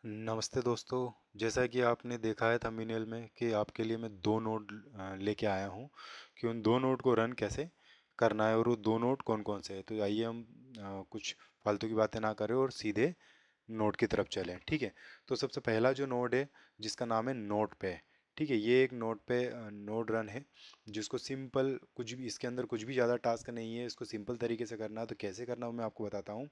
नमस्ते दोस्तों। जैसा कि आपने देखा है थंबनेल में कि आपके लिए मैं दो नोट लेके आया हूँ कि उन दो नोट को रन कैसे करना है और वो दो नोट कौन कौन से हैं। तो आइए हम कुछ फालतू की बातें ना करें और सीधे नोट की तरफ चलें। ठीक है। तो सबसे पहला जो नोड है जिसका नाम है नोट पे। ठीक है, ये एक नोट पे नोड रन है जिसको सिंपल, कुछ भी इसके अंदर कुछ भी ज़्यादा टास्क नहीं है। इसको सिंपल तरीके से करना है। तो कैसे करना है वो मैं आपको बताता हूँ।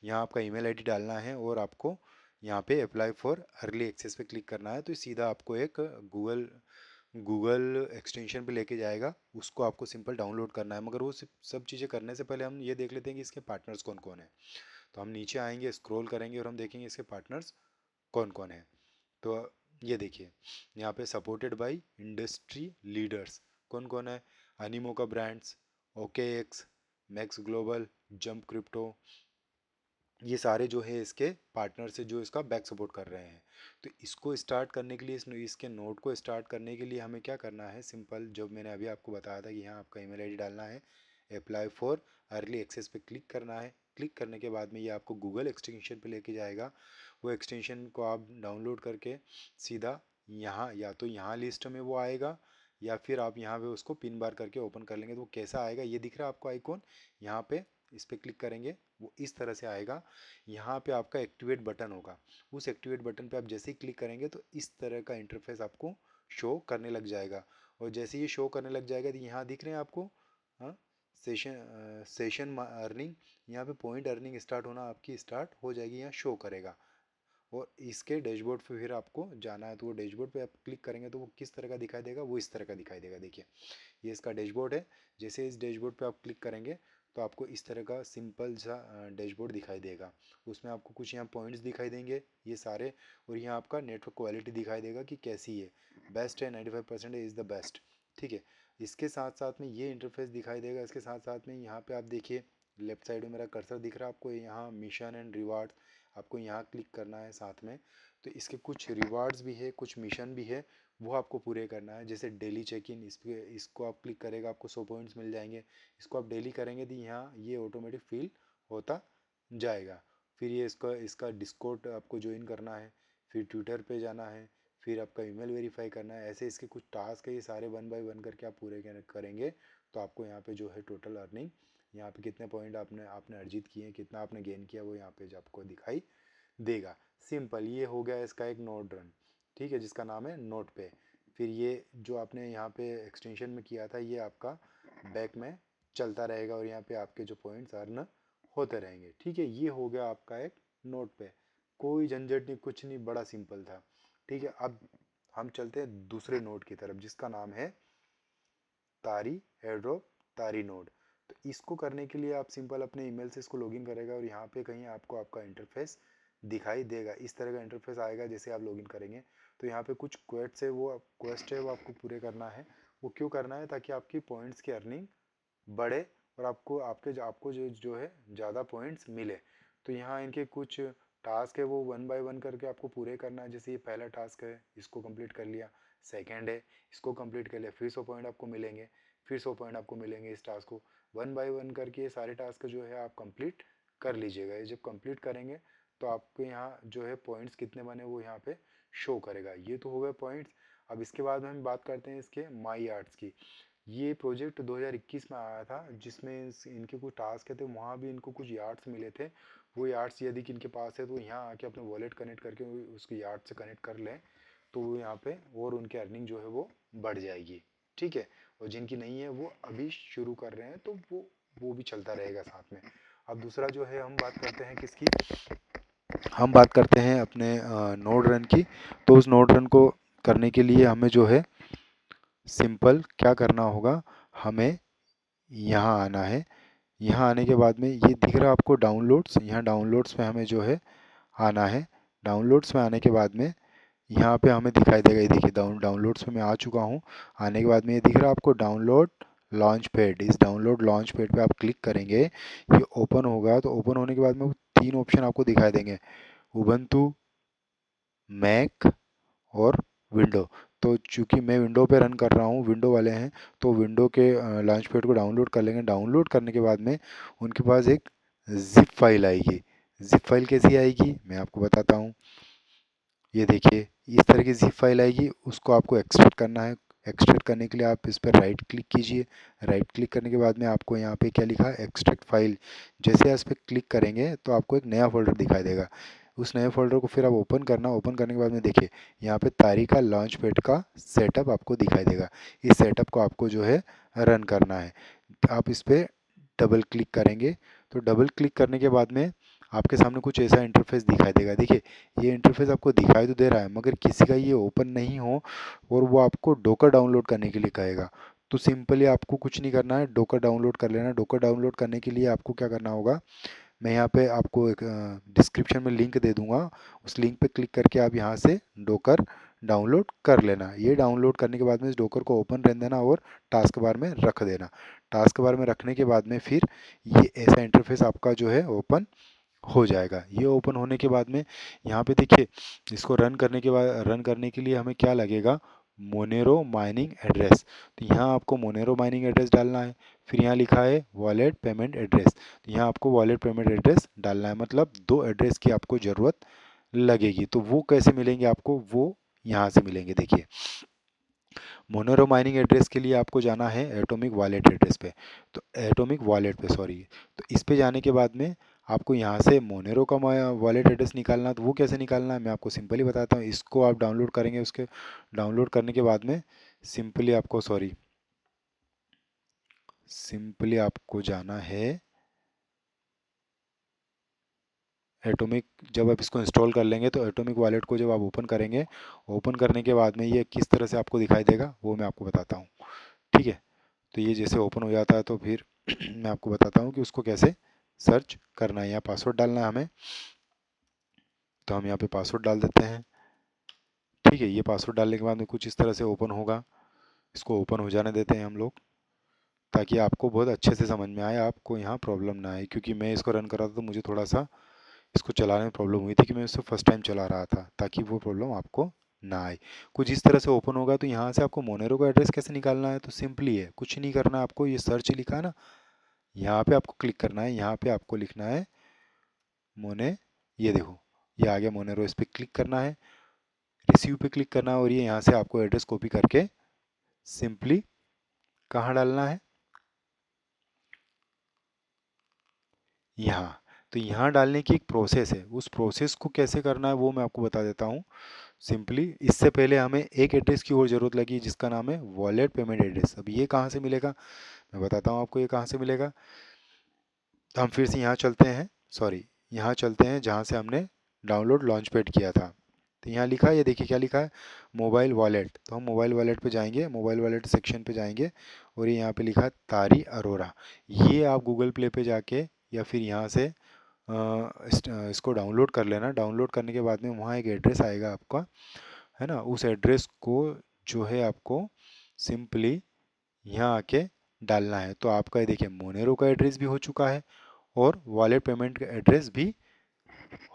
यहाँ आपका ईमेल आईडी डालना है और आपको यहाँ पे अप्लाई फॉर अर्ली एक्सेस पे क्लिक करना है। तो सीधा आपको एक गूगल गूगल एक्सटेंशन पे लेके जाएगा। उसको आपको सिंपल डाउनलोड करना है। मगर वो सब चीज़ें करने से पहले हम ये देख लेते हैं कि इसके पार्टनर्स कौन कौन है। तो हम नीचे आएंगे, स्क्रॉल करेंगे और हम देखेंगे इसके पार्टनर्स कौन कौन है। तो ये देखिए, यहाँ पे सपोर्टेड बाय इंडस्ट्री लीडर्स कौन कौन है। अनिमो का brands, okay x, max global, jump crypto, ये सारे जो है इसके पार्टनर से जो इसका बैक सपोर्ट कर रहे हैं। तो इसको स्टार्ट करने के लिए, इसके नोड को स्टार्ट करने के लिए हमें क्या करना है। सिंपल, जो मैंने अभी आपको बताया था कि यहाँ आपका ईमेल आईडी डालना है, अप्लाई फॉर अर्ली एक्सेस पे क्लिक करना है। क्लिक करने के बाद में ये आपको गूगल एक्सटेंशन पे लेके जाएगा। वो एक्सटेंशन को आप डाउनलोड करके सीधा यहाँ, या तो यहाँ लिस्ट में वो आएगा या फिर आप यहाँ पे उसको पिन बार करके ओपन कर लेंगे तो वो कैसा आएगा, ये दिख रहा है आपको आइकॉन। यहाँ पे इस पर क्लिक करेंगे, वो इस तरह से आएगा। यहाँ पे आपका एक्टिवेट बटन होगा। उस एक्टिवेट बटन पे आप जैसे ही क्लिक करेंगे तो इस तरह का इंटरफेस आपको शो करने लग जाएगा। और जैसे ये शो करने लग जाएगा तो यहाँ दिख रहे हैं आपको, हाँ, सेशन अर्निंग। यहाँ पे पॉइंट अर्निंग स्टार्ट होना आपकी स्टार्ट हो जाएगी, यहाँ शो करेगा। और इसके डैशबोर्ड पे फिर आपको जाना है। तो वो डैशबोर्ड पे आप क्लिक करेंगे तो वो किस तरह का दिखाई देगा, वो इस तरह का दिखाई देगा। देखिए, ये इसका डैशबोर्ड है। जैसे इस डैशबोर्ड पे आप क्लिक करेंगे तो आपको इस तरह का सिंपल सा डैशबोर्ड दिखाई देगा। उसमें आपको कुछ यहाँ पॉइंट्स दिखाई देंगे ये सारे। और यहाँ आपका नेटवर्क क्वालिटी दिखाई देगा कि कैसी है, बेस्ट है, 95% इज़ द बेस्ट। ठीक है। इसके साथ साथ में ये इंटरफेस दिखाई देगा। इसके साथ साथ में यहाँ पे आप देखिए, लेफ्ट साइड में मेरा कर्सर दिख रहा है आपको, यहाँ मिशन एंड रिवार्ड, आपको यहाँ क्लिक करना है साथ में। तो इसके कुछ रिवार्ड्स भी है, कुछ मिशन भी है, वो आपको पूरे करना है। जैसे डेली चेक इन, इस पे इसको आप क्लिक करेगा आपको 100 पॉइंट्स मिल जाएंगे। इसको आप डेली करेंगे तो यहाँ ये ऑटोमेटिक फिल होता जाएगा। फिर ये इसका इसका डिस्कॉर्ड आपको ज्वाइन करना है, फिर ट्विटर पे जाना है, फिर आपका ईमेल वेरीफाई करना है। ऐसे इसके कुछ टास्क है, ये सारे वन बाय वन करके आप पूरे करेंगे तो आपको यहाँ पे जो है टोटल अर्निंग, यहाँ पे कितने पॉइंट आपने आपने अर्जित किए हैं, कितना आपने गेन किया, वो यहाँ पे जो आपको दिखाई देगा। सिंपल, ये हो गया इसका एक नोड रन। ठीक है, जिसका नाम है नोट पे। फिर ये जो आपने यहाँ पे एक्सटेंशन में किया था ये आपका बैक में चलता रहेगा और यहाँ पे आपके जो पॉइंट्स अर्न होते रहेंगे। ठीक है, ये हो गया आपका एक नोट पे। कोई झंझट नहीं, कुछ नहीं, बड़ा सिंपल था। ठीक है, अब हम चलते हैं दूसरे नोड की तरफ जिसका नाम है तारी एयरड्रॉप, तारी नोड। तो इसको करने के लिए आप सिंपल अपने ईमेल से इसको लॉगिन करेगा और यहाँ पे कहीं आपको आपका इंटरफेस दिखाई देगा। इस तरह का इंटरफेस आएगा जैसे आप लॉगिन करेंगे। तो यहाँ पे कुछ क्वेस्ट है, वो क्वेस्ट है वो आपको पूरे करना है। वो क्यों करना है, ताकि आपकी पॉइंट्स की अर्निंग बढ़े और आपको जो है ज़्यादा पॉइंट्स मिले। तो यहाँ इनके कुछ टास्क है, वो वन बाय वन करके आपको पूरे करना है। जैसे ये पहला टास्क है, इसको कंप्लीट कर लिया। सेकंड है, इसको कंप्लीट कर लिया, फिर 100 पॉइंट आपको मिलेंगे, फिर 100 पॉइंट आपको मिलेंगे। इस टास्क को वन बाय वन करके ये सारे टास्क जो है आप कंप्लीट कर लीजिएगा। ये जब कंप्लीट करेंगे तो आपको यहाँ जो है पॉइंट्स कितने बने वो यहाँ पे शो करेगा। ये तो हो गए पॉइंट्स। अब इसके बाद हम बात करते हैं इसके माई आर्ट्स की। ये प्रोजेक्ट 2021 में आया था जिसमें इनके कुछ टास्क थे, वहाँ भी इनको कुछ यार्ड्स मिले थे। वो यार्ड्स यदि इनके पास है तो यहाँ आके अपने वॉलेट कनेक्ट करके उसकी यार्ड से कनेक्ट कर लें तो वो यहाँ पे और उनकी अर्निंग जो है वो बढ़ जाएगी। ठीक है। और जिनकी नहीं है वो अभी शुरू कर रहे हैं तो वो भी चलता रहेगा साथ में। अब दूसरा जो है हम बात करते हैं किसकी, हम बात करते हैं अपने नोड रन की। तो उस नोड रन को करने के लिए हमें जो है सिंपल क्या करना होगा, हमें यहाँ आना है। यहाँ आने के बाद में ये दिख रहा है आपको डाउनलोड्स, यहाँ डाउनलोड्स में हमें जो है आना है। डाउनलोड्स में आने के बाद में यहाँ पे हमें दिखाई देगा, ये देखिए डाउनलोड्स में मैं आ चुका हूँ। आने के बाद में ये दिख रहा है आपको डाउनलोड लॉन्च पैड। इस डाउनलोड लॉन्च पैड पे आप क्लिक करेंगे, ये ओपन होगा। तो ओपन होने के बाद में वो तीन ऑप्शन आपको दिखाई देंगे, उबंटू, मैक और विंडो। तो चूंकि मैं विंडो पे रन कर रहा हूँ, विंडो वाले हैं, तो विंडो के लॉन्च पैड को डाउनलोड कर लेंगे। डाउनलोड करने के बाद में उनके पास एक जिप फाइल आएगी। जिप फाइल कैसी आएगी मैं आपको बताता हूँ। ये देखिए इस तरह की जिप फाइल आएगी, उसको आपको एक्सट्रैक्ट करना है। एक्सट्रैक्ट करने के लिए आप इस पर राइट क्लिक कीजिए। राइट क्लिक करने के बाद में आपको यहाँ पे क्या लिखा है, एक्सट्रैक्ट फाइल। जैसे आप इस पर क्लिक करेंगे तो आपको एक नया फोल्डर दिखाई देगा। उस नए फोल्डर को फिर आप ओपन करना। ओपन करने के बाद में देखिए यहाँ पे तारिका लॉन्च पैड का सेटअप आपको दिखाई देगा। इस सेटअप को आपको जो है रन करना है। आप इस पर डबल क्लिक करेंगे तो डबल क्लिक करने के बाद में आपके सामने कुछ ऐसा इंटरफेस दिखाई देगा। देखिए ये इंटरफेस आपको दिखाई तो दे रहा है, मगर किसी का ये ओपन नहीं हो और वो आपको डोकर डाउनलोड करने के लिए कहेगा। तो सिंपली आपको कुछ नहीं करना है, डोकर डाउनलोड कर लेना। डोकर डाउनलोड करने के लिए आपको क्या करना होगा, मैं यहाँ पे आपको एक डिस्क्रिप्शन में लिंक दे दूंगा। उस लिंक पे क्लिक करके आप यहाँ से डोकर डाउनलोड कर लेना। ये डाउनलोड करने के बाद में इस डोकर को ओपन रहने देना और टास्क बार में रख देना। टास्क बार में रखने के बाद में फिर ये ऐसा इंटरफेस आपका जो है ओपन हो जाएगा। ये ओपन होने के बाद में यहाँ पे देखिए इसको रन करने के लिए हमें क्या लगेगा, मोनेरो माइनिंग एड्रेस। तो यहाँ आपको मोनेरो माइनिंग एड्रेस डालना है। फिर यहाँ लिखा है वॉलेट पेमेंट एड्रेस, तो यहाँ आपको वॉलेट पेमेंट एड्रेस डालना है। मतलब दो एड्रेस की आपको ज़रूरत लगेगी। तो वो कैसे मिलेंगे आपको, वो यहाँ से मिलेंगे। देखिए मोनेरो माइनिंग एड्रेस के लिए आपको जाना है एटॉमिक वॉलेट एड्रेस पे। तो एटॉमिक वॉलेट पे सॉरी, तो इस पे जाने के बाद में आपको यहाँ से मोनेरो का वॉलेट एड्रेस निकालना है। तो वो कैसे निकालना है मैं आपको सिंपली बताता हूँ। इसको आप डाउनलोड करेंगे, उसके डाउनलोड करने के बाद में सिंपली आपको जाना है एटॉमिक। जब आप इसको इंस्टॉल कर लेंगे तो एटॉमिक वॉलेट को जब आप ओपन करेंगे, ओपन करने के बाद में ये किस तरह से आपको दिखाई देगा वो मैं आपको बताता हूँ। ठीक है, तो ये जैसे ओपन हो जाता है तो फिर मैं आपको बताता हूँ कि उसको कैसे सर्च करना है। यहाँ पासवर्ड डालना है हमें, तो हम यहाँ पे पासवर्ड डाल देते हैं। ठीक है, ये पासवर्ड डालने के बाद में कुछ इस तरह से ओपन होगा। इसको ओपन हो जाने देते हैं हम लोग, ताकि आपको बहुत अच्छे से समझ में आए, आपको यहाँ प्रॉब्लम ना आए। क्योंकि मैं इसको रन कर रहा था तो मुझे थोड़ा सा इसको चलाने में प्रॉब्लम हुई थी कि मैं इसको फर्स्ट टाइम चला रहा था, ताकि वो प्रॉब्लम आपको ना आए। कुछ इस तरह से ओपन होगा। तो यहाँ से आपको मोनेरो का एड्रेस कैसे निकालना है, तो सिंपली है, कुछ नहीं करना है आपको। ये सर्च लिखा है ना, यहाँ पे आपको क्लिक करना है। यहाँ पे आपको लिखना है मोने, ये देखो ये आ गया मोनेरो। इस पर क्लिक करना है, रिसीव पे क्लिक करना है और ये यहाँ से आपको एड्रेस कॉपी करके सिंपली कहाँ डालना है, यहाँ। तो यहाँ डालने की एक प्रोसेस है, उस प्रोसेस को कैसे करना है वो मैं आपको बता देता हूँ। सिंपली इससे पहले हमें एक एड्रेस की और ज़रूरत लगी जिसका नाम है वॉलेट पेमेंट एड्रेस। अब ये कहाँ से मिलेगा मैं बताता हूँ आपको, ये कहाँ से मिलेगा। तो हम फिर से यहाँ चलते हैं, सॉरी यहाँ चलते हैं जहाँ से हमने डाउनलोड लॉन्च पैड किया था। तो यहाँ लिखा है, ये देखिए क्या लिखा है, मोबाइल वॉलेट। तो हम मोबाइल वॉलेट पे जाएंगे, मोबाइल वॉलेट सेक्शन पे जाएंगे और ये यहाँ पे लिखा है तारी अरोरा। ये आप गूगल प्ले पे जाके या फिर यहाँ से इसको डाउनलोड कर लेना। डाउनलोड करने के बाद में वहाँ एक एड्रेस आएगा आपका, है ना। उस एड्रेस को जो है आपको सिंपली यहाँ आके डालना है। तो आपका ये देखिए मोनेरो का एड्रेस भी हो चुका है और वॉलेट पेमेंट का एड्रेस भी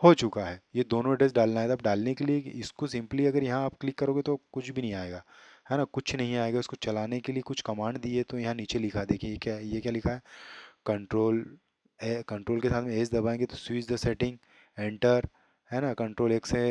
हो चुका है। ये दोनों एड्रेस डालना है। तब डालने के लिए इसको सिंपली अगर यहाँ आप क्लिक करोगे तो कुछ भी नहीं आएगा, है ना, कुछ नहीं आएगा। उसको चलाने के लिए कुछ कमांड दिए, तो यहाँ नीचे लिखा देखिए ये क्या लिखा है, कंट्रोल कंट्रोल के साथ में एज दबाएंगे तो स्विच द सेटिंग, एंटर, है ना। कंट्रोल एक से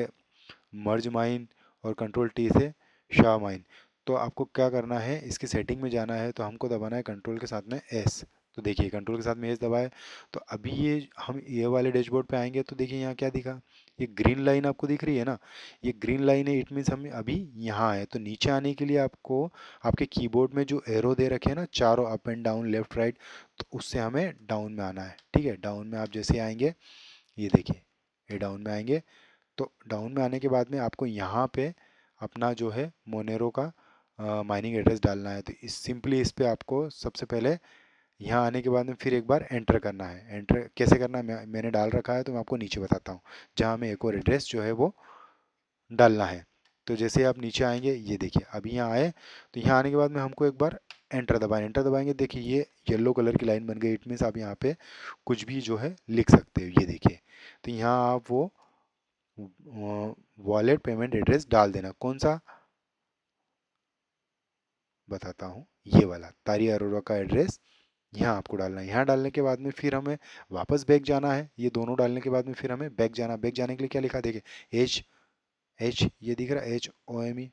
मर्ज माइन और कंट्रोल टी से शाह माइन। तो आपको क्या करना है, इसकी सेटिंग में जाना है, तो हमको दबाना है कंट्रोल के साथ में एस। तो देखिए कंट्रोल के साथ में एस दबाए तो अभी ये हम ये वाले डैशबोर्ड पे आएंगे तो देखिए यहाँ क्या दिखा, ये ग्रीन लाइन आपको दिख रही है ना, ये ग्रीन लाइन है। इट मीन्स हम अभी यहाँ है। तो नीचे आने के लिए आपको आपके कीबोर्ड में जो एरो दे रखे हैं ना चारों, up and down left right, तो उससे हमें डाउन में आना है। ठीक है, डाउन में आप जैसे आएंगे, ये देखिए ये डाउन में आएंगे। तो डाउन में आने के बाद में आपको यहाँ पे अपना जो है मोनेरो का माइनिंग एड्रेस डालना है। तो इस सिंपली इस पे आपको सबसे पहले यहाँ आने के बाद में फिर एक बार एंटर करना है। एंटर कैसे करना है मैंने डाल रखा है, तो मैं आपको नीचे बताता हूँ जहाँ में एक और एड्रेस जो है वो डालना है। तो जैसे आप नीचे आएंगे, ये देखिए अभी यहाँ आए, तो यहाँ आने के बाद में हमको एक बार एंटर दबाएंगे। देखिए ये येलो कलर की लाइन बन गई। इट मीन्स आप यहाँ पे कुछ भी जो है लिख सकते हो, ये देखिए। तो यहाँ आप वो वॉलेट पेमेंट एड्रेस डाल देना। कौन सा बताता हूँ, ये वाला तारी अरोरा का एड्रेस यहाँ आपको डालना है। यहाँ डालने के बाद में फिर हमें वापस बैक जाना है। ये दोनों डालने के बाद में फिर हमें बैक जाना। बैक जाने के लिए क्या लिखा है देखिए, एज एच ये दिख रहा है, HOME।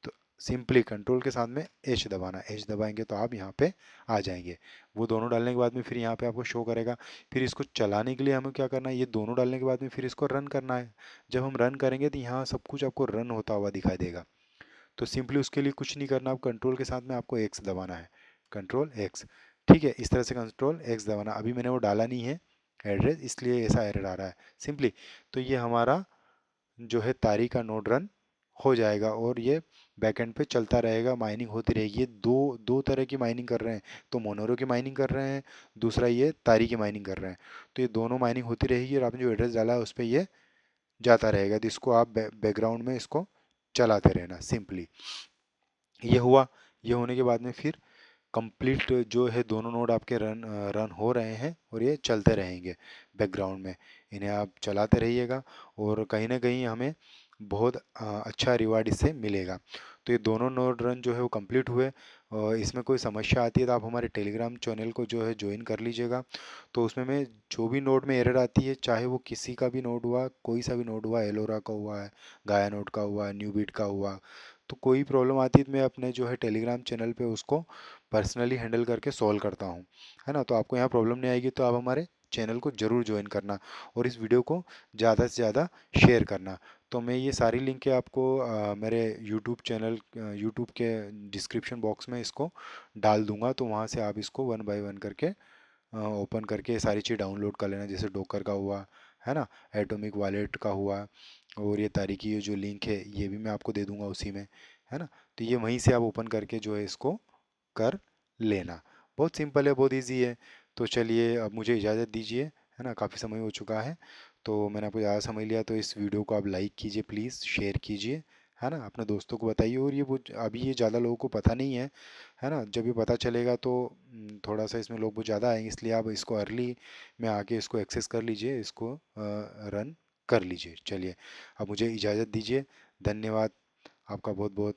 तो सिंपली कंट्रोल के साथ में एच दबाना, एच दबाएंगे तो आप यहाँ पे आ जाएंगे। वो दोनों डालने के बाद में फिर यहाँ पे आपको शो करेगा। फिर इसको चलाने के लिए हमें क्या करना है, ये दोनों डालने के बाद में फिर इसको रन करना है। जब हम रन करेंगे तो यहाँ सब कुछ आपको रन होता हुआ दिखाई देगा। तो सिंपली उसके लिए कुछ नहीं करना, आप कंट्रोल के साथ में आपको एक्स दबाना है, कंट्रोल एक्स। ठीक है, इस तरह से कंट्रोल एक्स दबाना। अभी मैंने वो डाला नहीं है एड्रेस, इसलिए ऐसा एरर आ रहा है सिंपली। तो ये हमारा जो है तारी का नोड रन हो जाएगा और ये बैकएंड पे चलता रहेगा, माइनिंग होती रहेगी। ये दो दो तरह की माइनिंग कर रहे हैं, तो मोनोरो की माइनिंग कर रहे हैं, दूसरा ये तारी की माइनिंग कर रहे हैं। तो ये दोनों माइनिंग होती रहेगी और आपने जो एड्रेस डाला है उस पर ये जाता रहेगा। तो इसको आप बैकग्राउंड में इसको चलाते रहना सिंपली। ये हुआ। ये होने के बाद में फिर कंप्लीट जो है दोनों नोड आपके रन हो रहे हैं और ये चलते रहेंगे बैकग्राउंड में। इन्हें आप चलाते रहिएगा और कहीं ना कहीं हमें बहुत अच्छा रिवार्ड इससे मिलेगा। तो ये दोनों नोड रन जो है वो कंप्लीट हुए। और इसमें कोई समस्या आती है तो आप हमारे टेलीग्राम चैनल को जो है ज्वाइन कर लीजिएगा। तो उसमें मैं जो भी नोड में एरर आती है, चाहे वो किसी का भी नोड हुआ, कोई सा भी नोड हुआ, एलोरा का हुआ है, गाया नोड का हुआ, न्यू बीट का हुआ, तो कोई प्रॉब्लम आती है तो मैं अपने जो है टेलीग्राम चैनल पे उसको पर्सनली हैंडल करके सॉल्व करता हूँ, है ना। तो आपको यहाँ प्रॉब्लम नहीं आएगी तो आप हमारे चैनल को ज़रूर ज्वाइन करना और इस वीडियो को ज़्यादा से ज़्यादा शेयर करना। तो मैं ये सारी लिंकें आपको मेरे यूट्यूब चैनल, यूट्यूब के डिस्क्रिप्शन बॉक्स में इसको डाल दूंगा। तो वहाँ से आप इसको वन बाय वन करके ओपन करके ये सारी चीज़ डाउनलोड कर लेना, जैसे डोकर का हुआ, है ना, एटॉमिक वॉलेट का हुआ, और ये तारीखी ये जो लिंक है ये भी मैं आपको दे दूंगा उसी में, है ना। तो ये वहीं से आप ओपन करके जो है इसको कर लेना। बहुत सिंपल है, बहुत इजी है। तो चलिए अब मुझे इजाज़त दीजिए, है ना, काफ़ी समय हो चुका है। तो मैंने आपको ज़्यादा समझ लिया, तो इस वीडियो को आप लाइक कीजिए प्लीज़, शेयर कीजिए, है ना, अपने दोस्तों को बताइए। और ये वो अभी ये ज़्यादा लोगों को पता नहीं है ना। जब ये पता चलेगा तो थोड़ा सा इसमें लोग बहुत ज़्यादा आएंगे, इसलिए आप इसको अर्ली में आके इसको एक्सेस कर लीजिए, इसको रन कर लीजिए। चलिए अब मुझे इजाज़त दीजिए, धन्यवाद आपका बहुत बहुत।